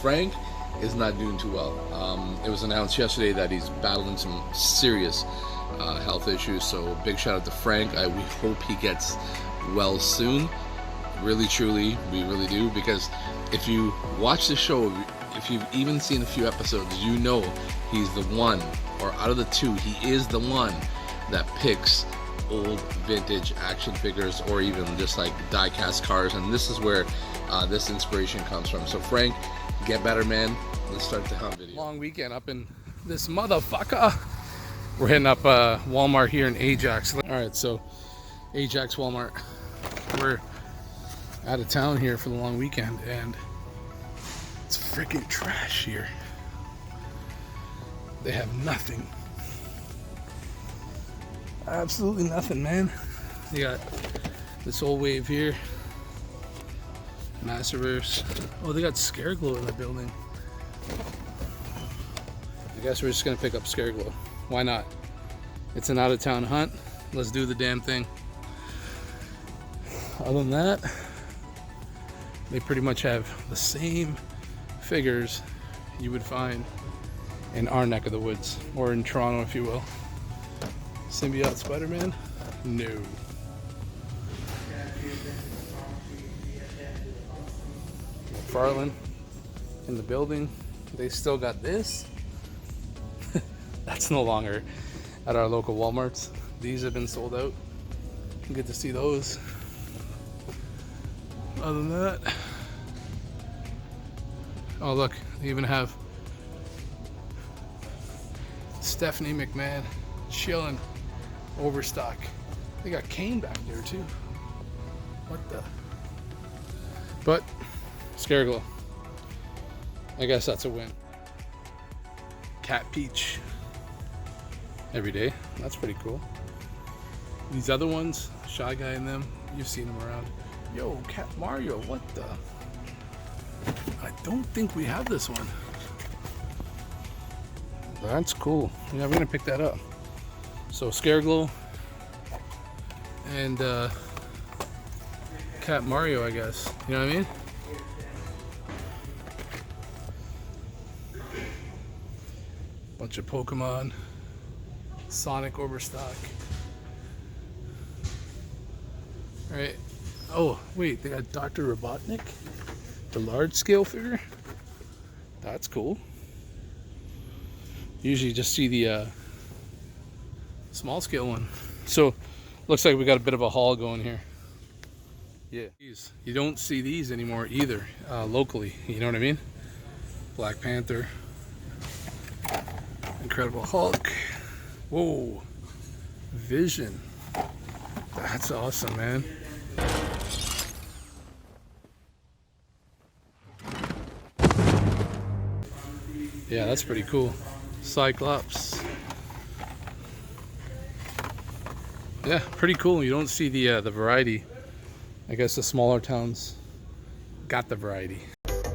Frank is not doing too well. It was announced yesterday that he's battling some serious health issues. So big shout out to Frank. We hope he gets well soon. Really, truly, we really do. Because if you watch the show, if you've even seen a few episodes, you know he's the one, or out of the two, he is the one that picks old vintage action figures or even just like die-cast cars, and this is where this inspiration comes from. So Frank, get better, man. Let's start the hunt video. Long weekend up in this motherfucker. We're hitting up Walmart here in Ajax. All right, so Ajax Walmart. We're out of town here for the long weekend, and it's freaking trash here. They have nothing. Absolutely nothing, man. They got this old wave here. Masterverse. Oh, they got Scareglow in the building. I guess we're just gonna pick up Scareglow. Why not? It's an out-of-town hunt. Let's do the damn thing. Other than that, they pretty much have the same figures you would find in our neck of the woods, or in Toronto, if you will. Symbiote Spider-Man? No. McFarlane in the building. They still got this. That's no longer at our local Walmarts. These have been sold out. You get to see those. Other than that, oh look, they even have Stephanie McMahon chilling. Overstock. They got Kane back there too. What the? But Scareglow. I guess that's a win. Cat Peach. Every day. That's pretty cool. These other ones, Shy Guy in them, you've seen them around. Yo, Cat Mario, what the? I don't think we have this one. That's cool. Yeah, we're gonna pick that up. So Scareglow and Cat Mario, I guess. You know what I mean? Bunch of Pokemon. Sonic Overstock. Alright. Oh, wait, they got Dr. Robotnik? The large scale figure? That's cool. Usually just see the small scale one. So looks like we got a bit of a haul going here. Yeah, you don't see these anymore either locally, you know what I mean? Black Panther, Incredible Hulk. Whoa, Vision. That's awesome, man. Yeah, that's pretty cool. Cyclops. Yeah, pretty cool. You don't see the variety. I guess the smaller towns got the variety. What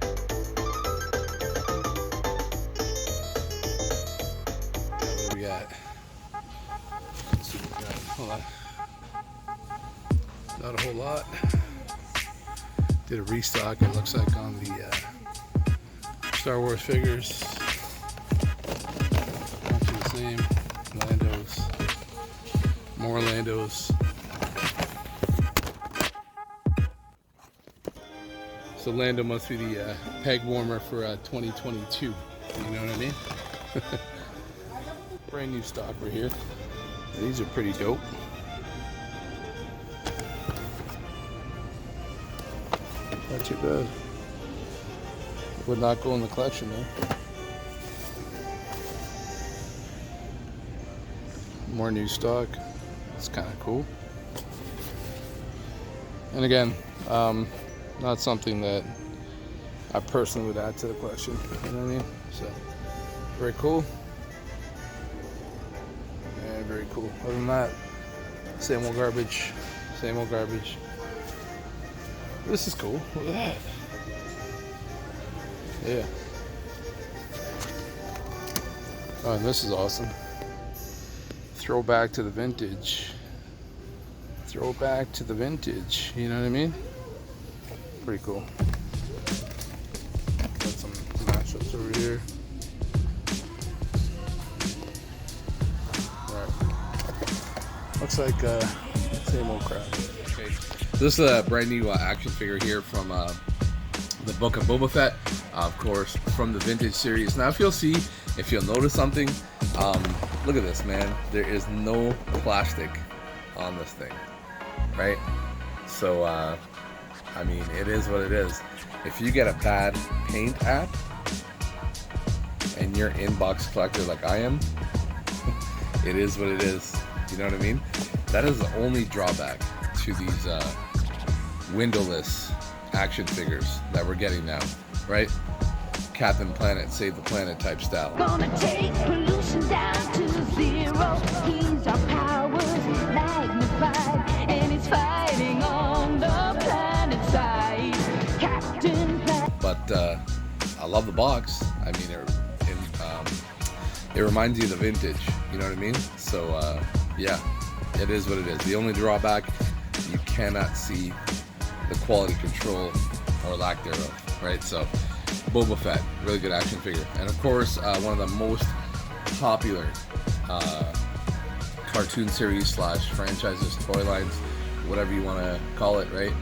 do we got? Let's see what we got. Hold on. Not a whole lot. Did a restock, it looks like, on the Star Wars figures. Not the same. Landos. More Landos. So Lando must be the peg warmer for 2022. You know what I mean? Brand new stock right here. These are pretty dope. Not too bad. Would not go in the collection though. More new stock. It's kind of cool. And again, not something that I personally would add to the collection. You know what I mean? So, very cool. Yeah, very cool. Other than that, same old garbage. Same old garbage. This is cool. Look at that. Yeah. Oh, and this is awesome. Throwback to the vintage. Throwback to the vintage. You know what I mean? Pretty cool. Got some here. Alright. Looks like same old crap. Okay. This is a brand new action figure here from the Book of Boba Fett, of course, from the vintage series. Now, if you'll notice something, look at this, man. There is no plastic on this thing, right? So, I mean, it is what it is. If you get a bad paint app and you're an inbox collector like I am, it is what it is. You know what I mean? That is the only drawback to these windowless action figures that we're getting now, right? Captain Planet, Save the Planet type style. Gonna take pollution down to zero. He's our powers magnified, and he's fighting on the planet side. Captain Planet. But I love the box. I mean, it reminds you of the vintage. You know what I mean? So yeah, it is what it is. The only drawback, you cannot see the quality control or lack thereof, right? So Boba Fett, really good action figure. And of course, one of the most popular cartoon series / franchises, toy lines, whatever you want to call it, right?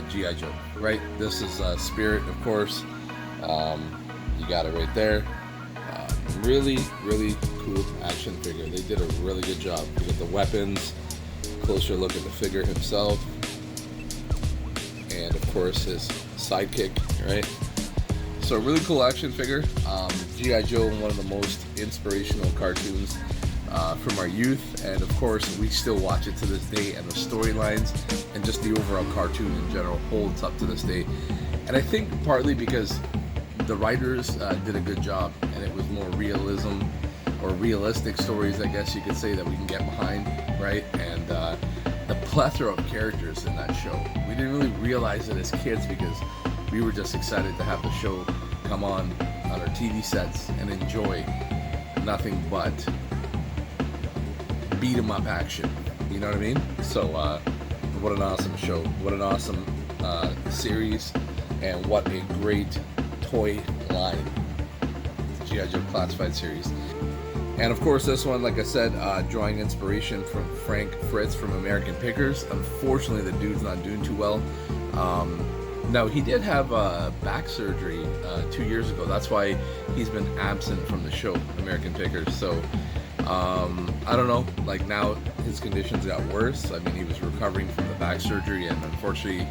G.I. Joe, right? This is Spirit, of course. You got it right there. Really, really cool action figure. They did a really good job. You get the weapons, closer look at the figure himself, and of course his sidekick, right? So really cool action figure. G.I. Joe, one of the most inspirational cartoons from our youth, and of course we still watch it to this day, and the storylines and just the overall cartoon in general holds up to this day. And I think partly because the writers did a good job, and it was more realism or realistic stories, I guess you could say, that we can get behind, right? And the plethora of characters in that show, we didn't really realize it as kids because we were just excited to have the show come on our TV sets and enjoy nothing but beat 'em up action. You know what I mean? So what an awesome show, what an awesome series, and what a great toy line, G.I. Joe Classified series. And of course this one, like I said, drawing inspiration from Frank Fritz from American Pickers. Unfortunately, the dude's not doing too well. Now, he did have back surgery 2 years ago. That's why he's been absent from the show, American Pickers. So I don't know, like now his conditions got worse. I mean, he was recovering from the back surgery, and unfortunately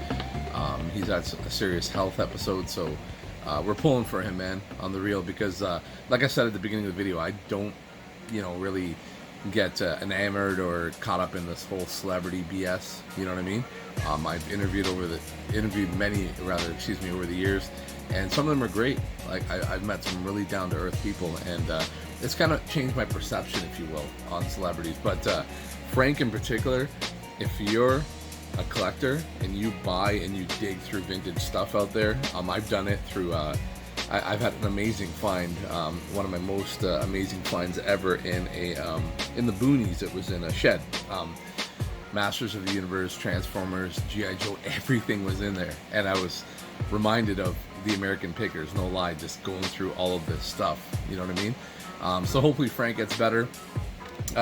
he's had a serious health episode. So we're pulling for him, man, on the real, because like I said at the beginning of the video, I don't, really get enamored or caught up in this whole celebrity BS. You know what I mean? I've interviewed many over the years, and some of them are great. Like I've met some really down to earth people, and it's kind of changed my perception, if you will, on celebrities. But Frank in particular, if you're a collector and you buy and you dig through vintage stuff out there, I've done it through I've had an amazing find, one of my most amazing finds ever in the boonies. It was in a shed. Masters of the Universe, Transformers, G.I. Joe, everything was in there, and I was reminded of the American Pickers, no lie, just going through all of this stuff. You know what I mean? So hopefully Frank gets better.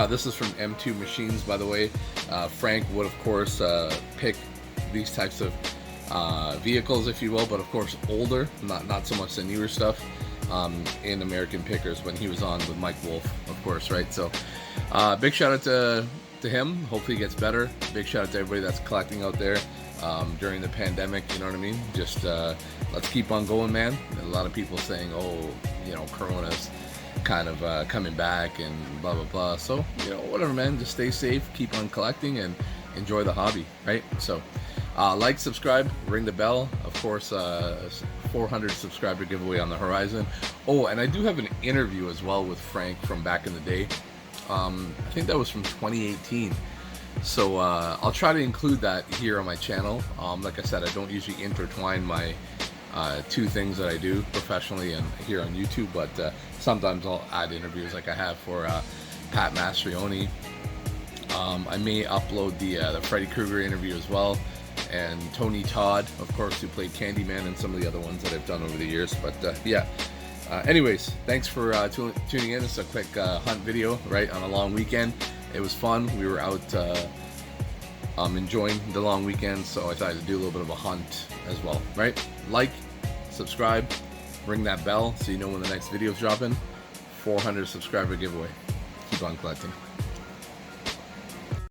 This is from M2 Machines, by the way. Frank would, of course, pick these types of vehicles, if you will, but of course older, not so much the newer stuff, in American Pickers when he was on with Mike Wolf, of course, right? So big shout out to him. Hopefully he gets better. Big shout out to everybody that's collecting out there during the pandemic. You know what I mean? Just let's keep on going, man. A lot of people saying, oh, Corona's kind of coming back and blah blah blah. So whatever, man, just stay safe, keep on collecting, and enjoy the hobby, right? So like, subscribe, ring the bell. Of course, 400 subscriber giveaway on the horizon. Oh, and I do have an interview as well with Frank from back in the day. I think that was from 2018. So I'll try to include that here on my channel. Like I said, I don't usually intertwine my two things that I do professionally and here on YouTube, but sometimes I'll add interviews like I have for Pat Mastrioni. I may upload the Freddy Krueger interview as well, and Tony Todd, of course, who played Candyman, and some of the other ones that I've done over the years. But yeah, Anyways, thanks for tuning in. This is a quick hunt video, right, on a long weekend. It was fun. We were out enjoying the long weekend, so I thought I'd do a little bit of a hunt as well, right? Like, subscribe, ring that bell so you know when the next video's dropping. 400 subscriber giveaway. Keep on collecting.